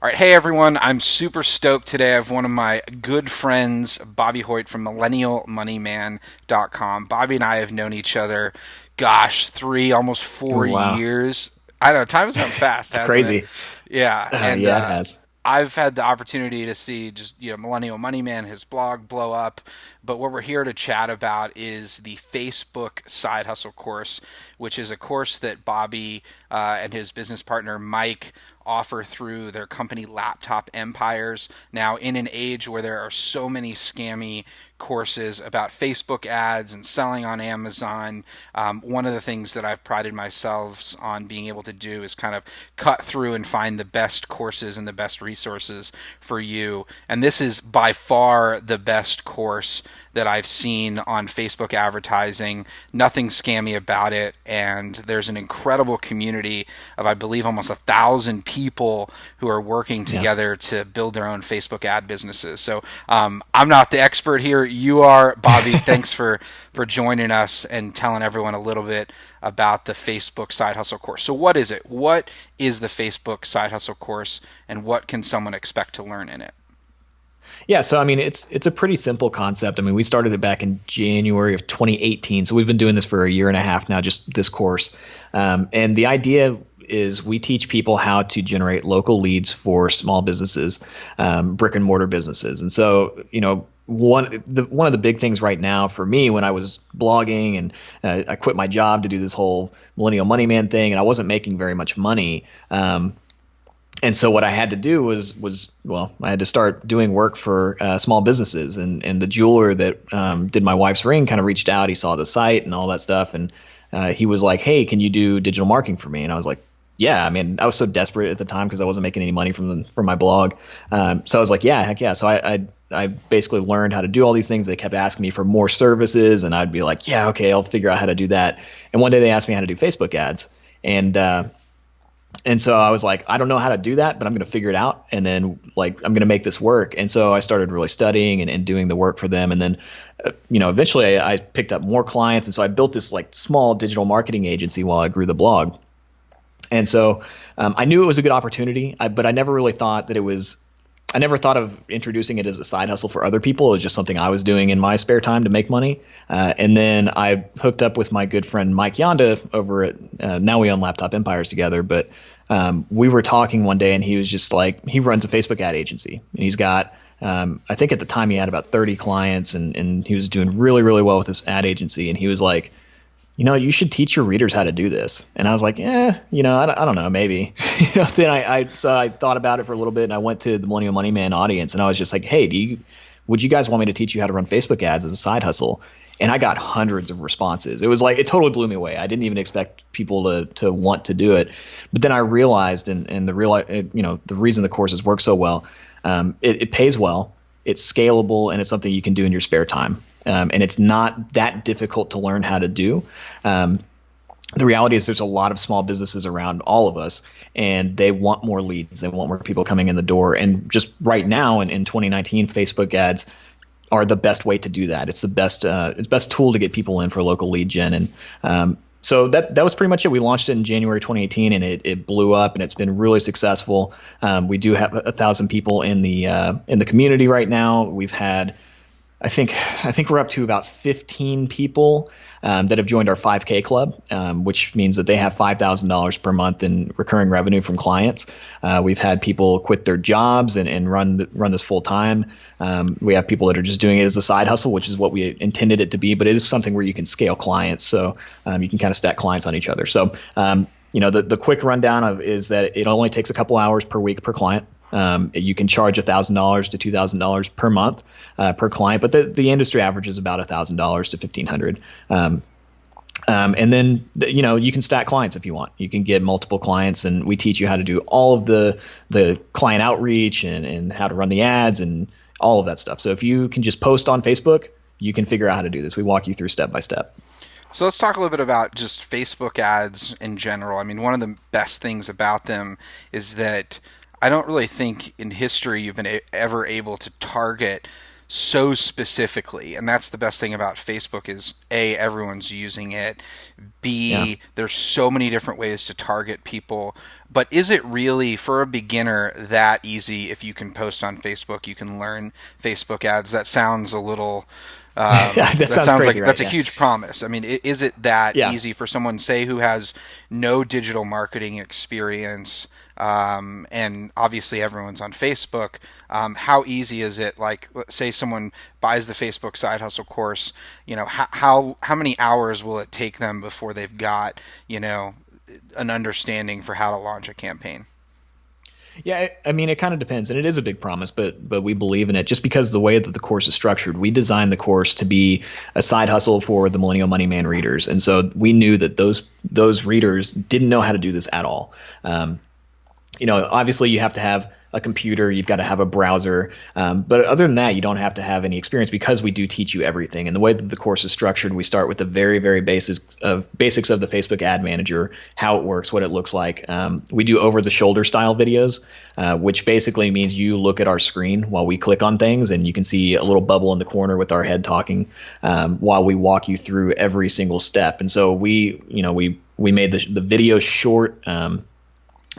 All right, hey everyone. I'm super stoked today. I have one of my good friends, Bobby Hoyt from MillennialMoneyman.com. Bobby and I have known each other, gosh, almost Oh, four wow. years. I don't know, time has gone fast, It's hasn't it? crazy. Yeah, and Yeah, it has. I've had the opportunity to see just Millennial Money Man, his blog blow up. But what we're here to chat about is the Facebook Side Hustle course, which is a course that Bobby and his business partner Mike offer through their company Laptop Empires. Now, in an age where there are so many scammy courses about Facebook ads and selling on Amazon, one of the things that I've prided myself on being able to do is kind of cut through and find the best courses and the best resources for you. And this is by far the best course that I've seen on Facebook advertising. Nothing scammy about it, and there's an incredible community of, I believe, almost 1,000 people who are working Yeah. together to build their own Facebook ad businesses. So I'm not the expert here. You are, Bobby. Thanks for joining us and telling everyone a little bit about the Facebook Side Hustle course. So what is it? What is the Facebook Side Hustle course, and what can someone expect to learn in it? Yeah, so I mean it's a pretty simple concept. I mean, we started it back in January of 2018. So we've been doing this for a year and a half now, just this course. And the idea is we teach people how to generate local leads for small businesses, brick and mortar businesses. And so, one of the big things right now for me when I was blogging and I quit my job to do this whole Millennial Money Man thing, and I wasn't making very much money. And so what I had to do was well, I had to start doing work for small businesses, and the jeweler that did my wife's ring kind of reached out. He saw the site and all that stuff, and he was like, "Hey, can you do digital marketing for me?" And I was like, "Yeah." I mean, I was so desperate at the time because I wasn't making any money from my blog. So I was like, "Yeah, heck yeah." So I basically learned how to do all these things. They kept asking me for more services, and I'd be like, "Yeah, okay, I'll figure out how to do that." And one day they asked me how to do Facebook ads, and so I was like, I don't know how to do that, but I'm going to figure it out. And then like, I'm going to make this work. And so I started really studying and doing the work for them. And then, eventually I picked up more clients. And so I built this like small digital marketing agency while I grew the blog. And so I knew it was a good opportunity, but I never really thought that I never thought of introducing it as a side hustle for other people. It was just something I was doing in my spare time to make money. And then I hooked up with my good friend Mike Yonda over at, now we own Laptop Empires together, but we were talking one day and he was just like, he runs a Facebook ad agency and he's got, I think at the time he had about 30 clients and he was doing really, really well with this ad agency. And he was like, you should teach your readers how to do this. And I was like, I don't know, maybe. Then so I thought about it for a little bit and I went to the Millennial Money Man audience and I was just like, hey, would you guys want me to teach you how to run Facebook ads as a side hustle? And I got hundreds of responses. It was like, it totally blew me away. I didn't even expect people to want to do it. But then I realized, and the reason the courses work so well, it pays well, it's scalable, and it's something you can do in your spare time. And it's not that difficult to learn how to do. The reality is there's a lot of small businesses around all of us, and they want more leads. They want more people coming in the door. And just right now in 2019, Facebook ads are the best way to do that. It's the best tool to get people in for local lead gen. And so that was pretty much it. We launched it in January 2018, and it blew up, and it's been really successful. We do have 1,000 people in the community right now. We've had, I think we're up to about 15 people that have joined our 5K club, which means that they have $5,000 per month in recurring revenue from clients. We've had people quit their jobs and run this full time. We have people that are just doing it as a side hustle, which is what we intended it to be, but it is something where you can scale clients. So you can kind of stack clients on each other. So the quick rundown is that it only takes a couple hours per week per client. You can charge $1,000 to $2,000 per month per client, but the industry average is about $1,000 to $1,500. And then you can stack clients if you want. You can get multiple clients, and we teach you how to do all of the client outreach and how to run the ads and all of that stuff. So if you can just post on Facebook, you can figure out how to do this. We walk you through step by step. So let's talk a little bit about just Facebook ads in general. I mean, one of the best things about them is that I don't really think in history you've been ever able to target so specifically. And that's the best thing about Facebook is A, everyone's using it. Yeah. B, there's so many different ways to target people. But is it really, for a beginner, that easy? If you can post on Facebook, you can learn Facebook ads. That sounds a little That that sounds sounds crazy, like right? that's a Yeah. huge promise. I mean, is it that Yeah. easy for someone, say, who has no digital marketing experience? And obviously, everyone's on Facebook. How easy is it? Like, let's say someone buys the Facebook side hustle course. How many hours will it take them before they've got an understanding for how to launch a campaign? Yeah, I mean, it kind of depends, and it is a big promise, but we believe in it just because the way that the course is structured. We designed the course to be a side hustle for the Millennial Money Man readers, and so we knew that those readers didn't know how to do this at all. Obviously you have to have a computer, you've got to have a browser, but other than that, you don't have to have any experience because we do teach you everything. And the way that the course is structured, we start with the very, very basics of the Facebook Ad Manager, how it works, what it looks like. We do over-the-shoulder style videos, which basically means you look at our screen while we click on things, and you can see a little bubble in the corner with our head talking while we walk you through every single step. And so we made the video short.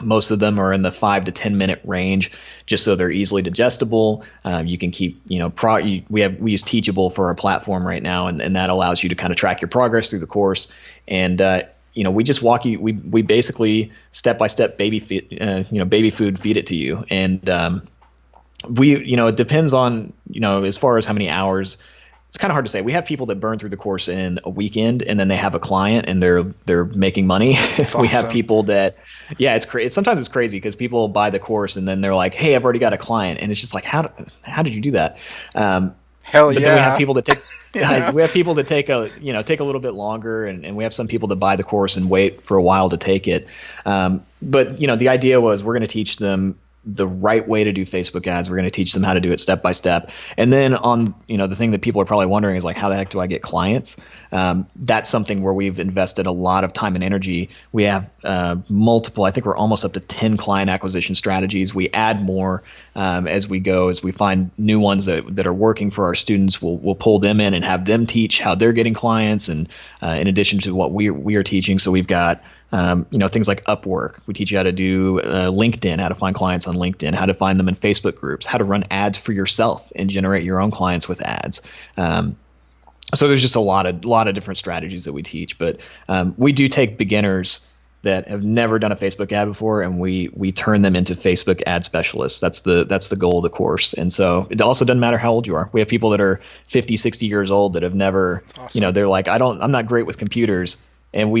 Most of them are in the 5 to 10 minute range, just so they're easily digestible. You can keep, we use Teachable for our platform right now, and that allows you to kind of track your progress through the course. And we just walk you. We basically step by step baby food feed it to you. And it depends on as far as how many hours. It's kind of hard to say. We have people that burn through the course in a weekend, and then they have a client, and they're making money. That's We have awesome. people that, yeah, sometimes it's crazy because people buy the course and then they're like, "Hey, I've already got a client," and it's just like, how did you do that? Hell But then we have yeah. people that take You know? we have people that take a little bit longer, and we have some people that buy the course and wait for a while to take it. But the idea was we're going to teach them the right way to do Facebook ads. We're going to teach them how to do it step by step. And then the thing that people are probably wondering is like, how the heck do I get clients? That's something where we've invested a lot of time and energy. We have multiple, I think we're almost up to 10 client acquisition strategies. We add more as we go, as we find new ones that are working for our students. We'll pull them in and have them teach how they're getting clients. And in addition to what we are teaching, so we've got things like Upwork. We teach you how to do LinkedIn, how to find clients on LinkedIn, how to find them in Facebook groups, how to run ads for yourself and generate your own clients with ads. So there's just a lot of different strategies that we teach, but we do take beginners that have never done a Facebook ad before, and we turn them into Facebook ad specialists. That's the goal of the course. And so it also doesn't matter how old you are. We have people that are 50, 60 years old that have never, That's awesome. they're like, I'm not great with computers, and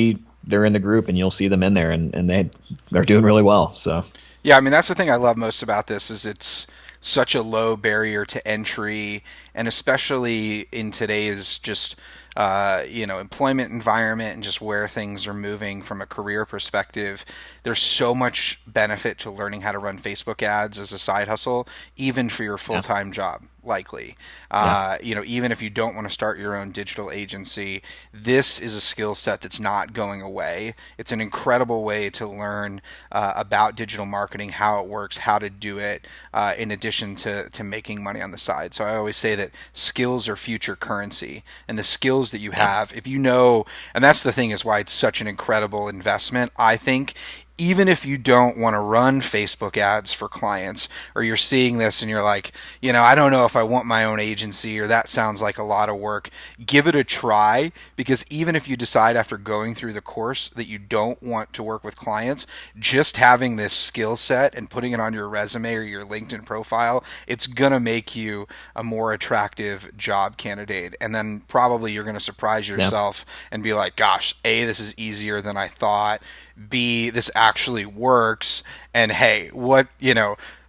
they're in the group, and you'll see them in there, and they're doing really well. So Yeah, I mean that's the thing I love most about this is it's such a low barrier to entry, and especially in today's just employment environment and just where things are moving from a career perspective. There's so much benefit to learning how to run Facebook ads as a side hustle, even for your full yeah, time job. Likely, yeah, even if you don't want to start your own digital agency, this is a skill set that's not going away. It's an incredible way to learn about digital marketing, how it works, how to do it, in addition to making money on the side. So I always say that skills are future currency, and the skills that you yeah, have, if you know, and that's the thing is why it's such an incredible investment, I think. Even if you don't want to run Facebook ads for clients, or you're seeing this and you're like, I don't know if I want my own agency, or that sounds like a lot of work, give it a try. Because even if you decide after going through the course that you don't want to work with clients, just having this skill set and putting it on your resume or your LinkedIn profile, it's going to make you a more attractive job candidate. And then probably you're going to surprise yeah, yourself and be like, gosh, A, this is easier than I thought. B, this actually works. And hey,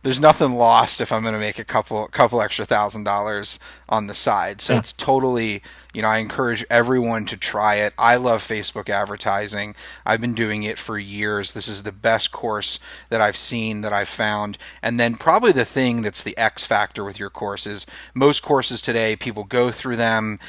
there's nothing lost if I'm going to make a couple extra $1,000s on the side. So yeah. it's totally, I encourage everyone to try it. I love Facebook advertising. I've been doing it for years. This is the best course that I've seen, that I've found. And then probably the thing that's the X factor with your course is most courses today, people go through them.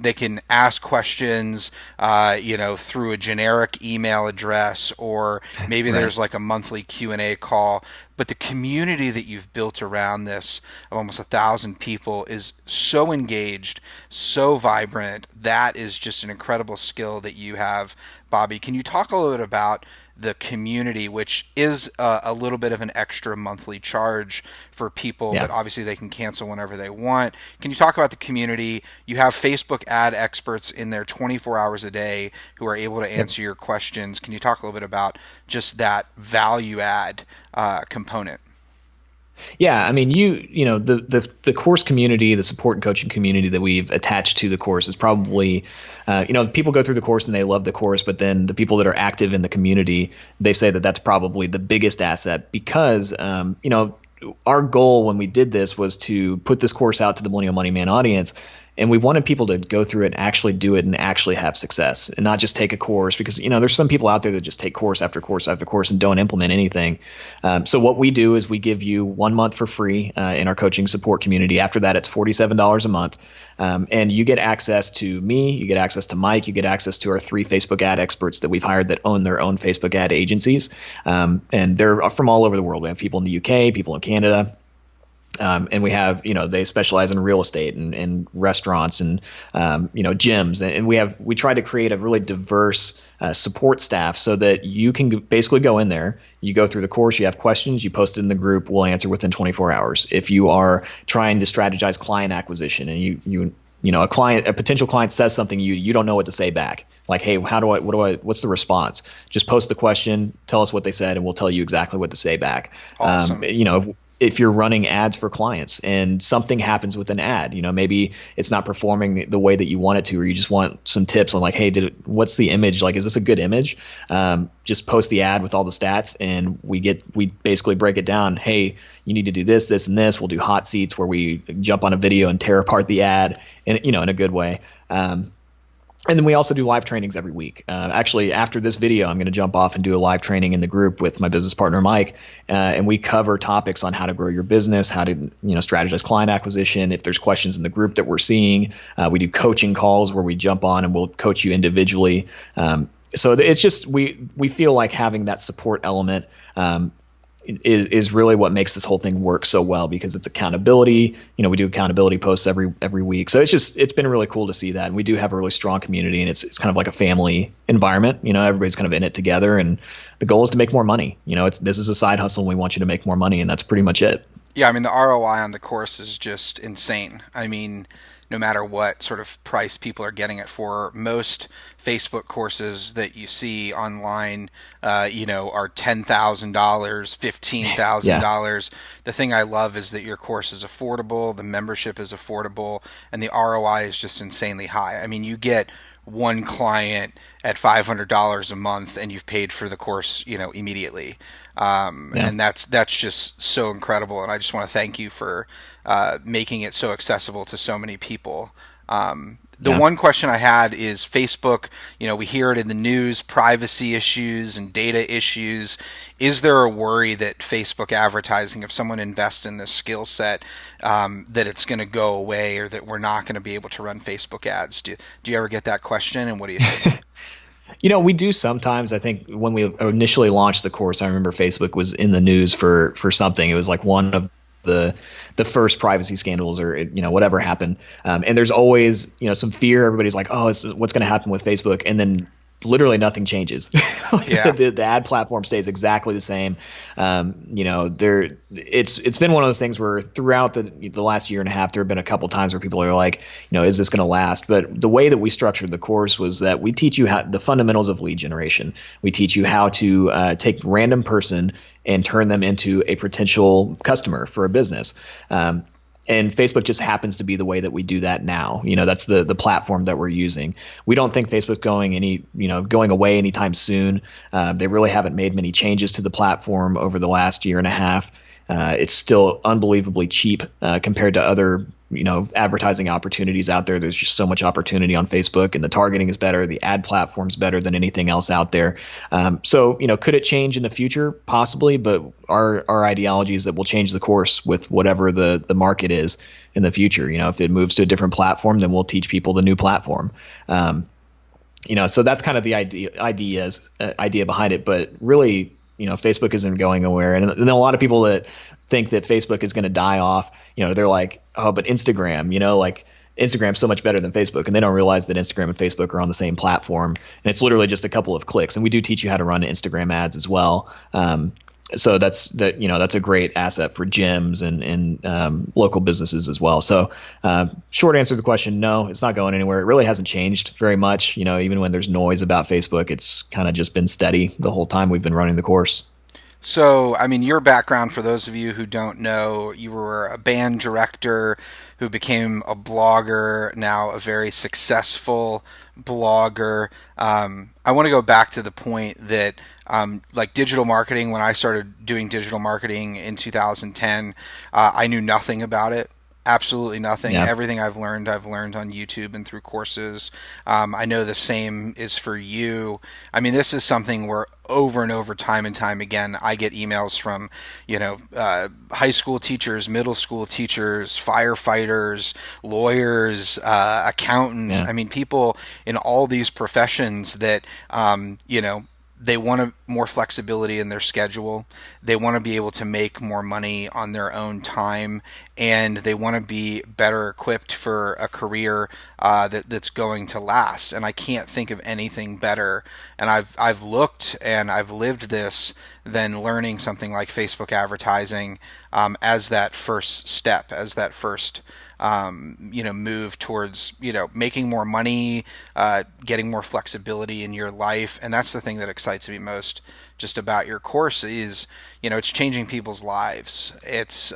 They can ask questions, through a generic email address, or maybe Right. there's like a monthly Q&A call. but the community that you've built around this of almost 1,000 people is so engaged, so vibrant. That is just an incredible skill that you have, Bobby. Can you talk a little bit about the community, which is a little bit of an extra monthly charge for people, Yeah. but obviously they can cancel whenever they want. Can you talk about the community? You have Facebook ad experts in there 24 hours a day who are able to Yep. answer your questions. Can you talk a little bit about just that value add component? Yeah, I mean, the course community, the support and coaching community that we've attached to the course is probably, people go through the course and they love the course, but then the people that are active in the community, they say that that's probably the biggest asset because, our goal when we did this was to put this course out to the Millennial Money Man audience. And we wanted people to go through it and actually do it and actually have success and not just take a course because, there's some people out there that just take course after course after course and don't implement anything. So what we do is we give you 1 month for free in our coaching support community. After that, it's $47 a month. And you get access to me, you get access to Mike, you get access to our 3 Facebook ad experts that we've hired that own their own Facebook ad agencies. And they're from all over the world. We have people in the UK, people in Canada. And we have, they specialize in real estate and restaurants and, gyms. And we try to create a really diverse support staff so that you can basically go in there, you go through the course, you have questions, you post it in the group, we'll answer within 24 hours. If you are trying to strategize client acquisition and a potential client says something, you don't know what to say back. Like, hey, what's the response? Just post the question, tell us what they said, and we'll tell you exactly what to say back. Awesome. If you're running ads for clients and something happens with an ad, maybe it's not performing the way that you want it to, or you just want some tips on like, hey, what's the image? Like, is this a good image? Just post the ad with all the stats and we basically break it down. Hey, you need to do this, this, and this. We'll do hot seats where we jump on a video and tear apart the ad in a good way. And then we also do live trainings every week. Actually, after this video, I'm going to jump off and do a live training in the group with my business partner, Mike. And we cover topics on how to grow your business, how to strategize client acquisition. If there's questions in the group that we're seeing, we do coaching calls where we jump on and we'll coach you individually. So it's just we feel like having that support element is really what makes this whole thing work so well because it's accountability. We do accountability posts every week. So it's been really cool to see that. And we do have a really strong community and it's kind of like a family environment. Everybody's kind of in it together and the goal is to make more money. This is a side hustle and we want you to make more money and that's pretty much it. Yeah, I mean, the ROI on the course is just insane. I mean, no matter what sort of price people are getting it for, most Facebook courses that you see online, are $10,000, $15,000. The thing I love is that your course is affordable, the membership is affordable, and the ROI is just insanely high. I mean, you get one client at $500 a month and you've paid for the course immediately, and that's just so incredible, and I just want to thank you for making it so accessible to so many people. The one question I had is Facebook, we hear it in the news, privacy issues and data issues. Is there a worry that Facebook advertising, if someone invests in this skill set, that it's going to go away or that we're not going to be able to run Facebook ads? Do you ever get that question, and what do you think? We do sometimes. I think when we initially launched the course, I remember Facebook was in the news for something. It was like one of the first privacy scandals or whatever happened. And there's always some fear. Everybody's like, oh, what's going to happen with Facebook? And then literally nothing changes. Yeah. the ad platform stays exactly the same. It's been one of those things where throughout the last year and a half, there have been a couple times where people are like, is this going to last? But the way that we structured the course was that we teach you the fundamentals of lead generation. We teach you how to take random person and turn them into a potential customer for a business. And Facebook just happens to be the way that we do that now. That's the platform that we're using. We don't think Facebook's going away anytime soon. They really haven't made many changes to the platform over the last year and a half. It's still unbelievably cheap compared to other advertising opportunities out there. There's just so much opportunity on Facebook, and the targeting is better. The ad platform's better than anything else out there. So could it change in the future? Possibly, but our ideology is that we'll change the course with whatever the market is in the future. If it moves to a different platform, then we'll teach people the new platform. So that's kind of the idea behind it. But really, Facebook isn't going anywhere. And then a lot of people that think that Facebook is going to die off, they're like, oh, but Instagram, like Instagram's so much better than Facebook, and they don't realize that Instagram and Facebook are on the same platform, and it's literally just a couple of clicks. And we do teach you how to run Instagram ads as well. So that's a great asset for gyms and local businesses as well. So short answer to the question, no, it's not going anywhere. It really hasn't changed very much. Even when there's noise about Facebook, it's kind of just been steady the whole time we've been running the course. So, I mean, your background, for those of you who don't know, you were a band director who became a blogger, now a very successful blogger. I want to go back to the point that, like digital marketing, when I started doing digital marketing in 2010, I knew nothing about it. Absolutely nothing. Yeah. Everything I've learned on YouTube and through courses. I know the same is for you. I mean, this is something where over and over, time and time again, I get emails from, high school teachers, middle school teachers, firefighters, lawyers, accountants. Yeah. I mean, people in all these professions that, they want more flexibility in their schedule. They want to be able to make more money on their own time, and they want to be better equipped for a career that's going to last. And I can't think of anything better. And I've looked and I've lived this than learning something like Facebook advertising as that first step, as that first move towards, making more money, getting more flexibility in your life. And that's the thing that excites me most just about your course is, it's changing people's lives. It's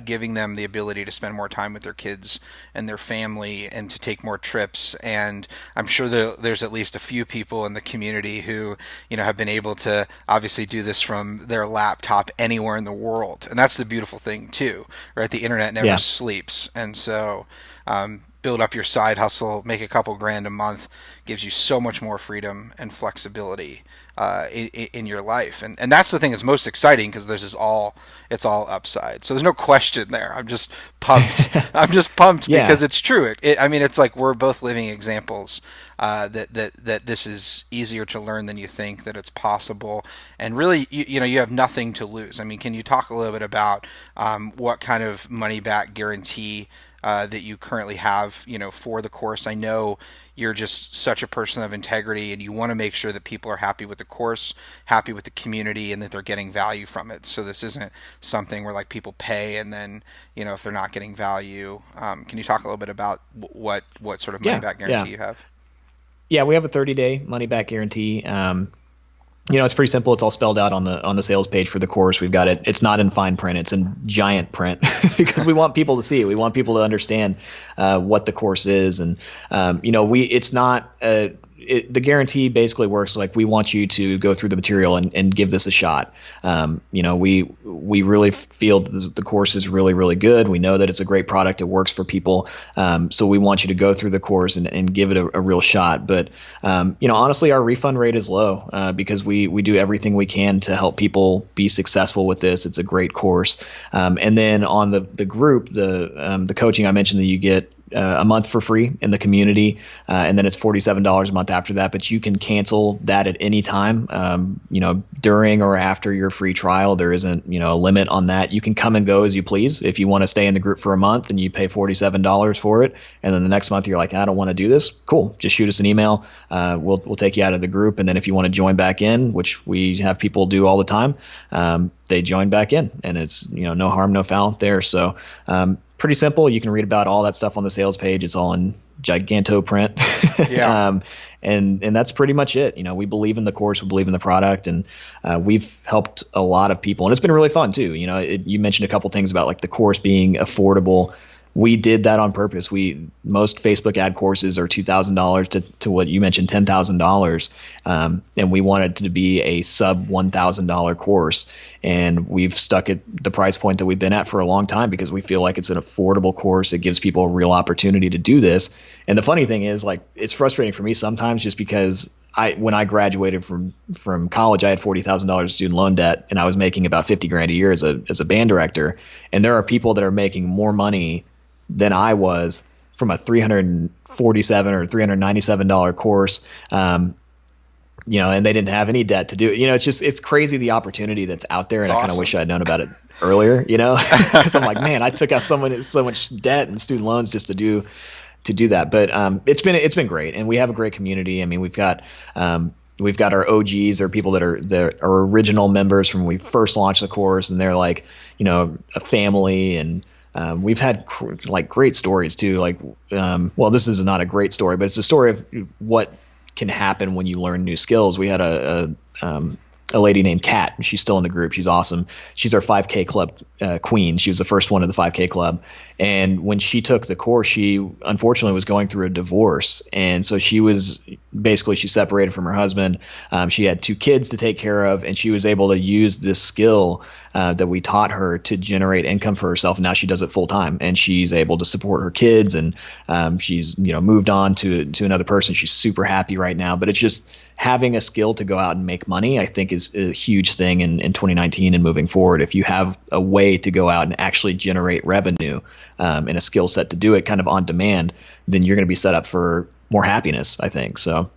giving them the ability to spend more time with their kids and their family and to take more trips. And I'm sure there's at least a few people in the community who, have been able to obviously do this from their laptop anywhere in the world. And that's the beautiful thing too, right? The internet never sleeps. And so, build up your side hustle, make a couple grand a month, gives you so much more freedom and flexibility in your life. And that's the thing that's most exciting, because it's all upside. So there's no question there. I'm just pumped. I'm just pumped because it's true. I mean, it's like we're both living examples that this is easier to learn than you think, that it's possible. And really, you have nothing to lose. I mean, can you talk a little bit about what kind of money back guarantee that you currently have, for the course? I know you're just such a person of integrity, and you want to make sure that people are happy with the course, happy with the community, and that they're getting value from it. So this isn't something where like people pay and then, if they're not getting value. Can you talk a little bit about what sort of money back guarantee you have? Yeah, we have a 30-day money back guarantee. It's pretty simple. It's all spelled out on the sales page for the course. We've got it. It's not in fine print. It's in giant print because we want people to see it. We want people to understand what the course is. And, it's not the guarantee basically works like we want you to go through the material and give this a shot. We really feel that the course is really, really good. We know that it's a great product. It works for people. So we want you to go through the course and give it a real shot. But, honestly, our refund rate is low because we do everything we can to help people be successful with this. It's a great course. And then on the group, the coaching, I mentioned that you get a month for free in the community, and then it's $47 a month after that. But you can cancel that at any time, during or after your free trial. There isn't, a limit on that. You can come and go as you please. If you want to stay in the group for a month and you pay $47 for it, and then the next month you're like, I don't want to do this, cool. Just shoot us an email. We'll take you out of the group. And then if you want to join back in, which we have people do all the time, they join back in, and it's, no harm, no foul there. So, pretty simple. You can read about all that stuff on the sales page. It's all in giganto print. Yeah. And that's pretty much it. We believe in the course, we believe in the product, and we've helped a lot of people, and it's been really fun too. You mentioned a couple things about like the course being affordable. We did that on purpose. Most Facebook ad courses are $2,000 to what you mentioned, $10,000, and we wanted to be a sub $1,000 course. And we've stuck at the price point that we've been at for a long time because we feel like it's an affordable course. It gives people a real opportunity to do this. And the funny thing is, like, it's frustrating for me sometimes just because when I graduated from college, I had $40,000 student loan debt, and I was making about 50 grand a year as a band director. And there are people that are making more money than I was from a $347 or $397 course. and they didn't have any debt to do it. It's crazy the opportunity that's out there, It's and I kind of wish awesome. I'd known about it earlier, because I'm like, man, I took out so much debt and student loans just to do that. But it's been great, and we have a great community. I mean, we've got our OGs or people that are original members from when we first launched the course, and they're like, a family. And we've had like great stories too. Like, well, this is not a great story, but it's a story of what can happen when you learn new skills. We had a lady named Kat, and she's still in the group. She's awesome. She's our 5K club queen. She was the first one of the 5K club. And when she took the course, she unfortunately was going through a divorce. And so she separated from her husband. She had 2 kids to take care of, and she was able to use this skill that we taught her to generate income for herself. And now she does it full time, and she's able to support her kids. And she's moved on to another person. She's super happy right now. But it's just having a skill to go out and make money, I think, is a huge thing in 2019 and moving forward. If you have a way to go out and actually generate revenue and a skill set to do it kind of on demand, then you're going to be set up for more happiness, I think. So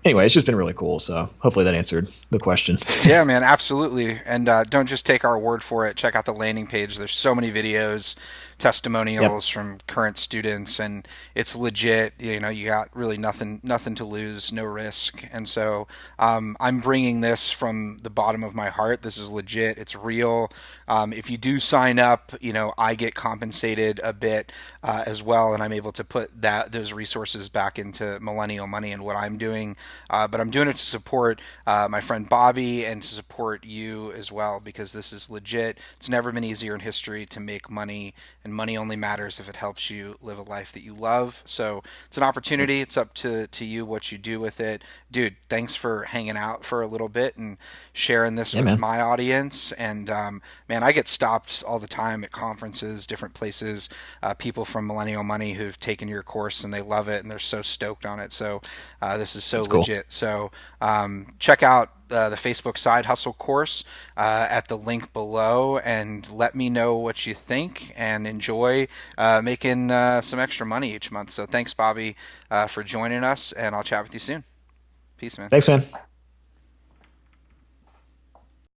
anyway, it's just been really cool. So hopefully that answered the question. Yeah, man, absolutely. And don't just take our word for it. Check out the landing page. There's so many videos, Yep. testimonials from current students, and it's legit. You got really nothing to lose, no risk. And so I'm bringing this from the bottom of my heart. This is legit. It's real. If you do sign up, I get compensated a bit as well, and I'm able to put those resources back into Millennial Money and what I'm doing. But I'm doing it to support my friend Bobby and to support you as well, because this is legit. It's never been easier in history to make money, and money only matters if it helps you live a life that you love. So it's an Yep. opportunity. It's up to you what you do with it. Dude, thanks for hanging out for a little bit and sharing this Yeah, with man. my audience. And man, I get stopped all the time at conferences, different places, people from Millennial Money who've taken your course and they love it and they're so stoked on it. So this is so That's cool. legit. So check out the Facebook Side Hustle course at the link below, and let me know what you think and enjoy making some extra money each month. So thanks, Bobby, for joining us, and I'll chat with you soon. Peace, man. Thanks, man.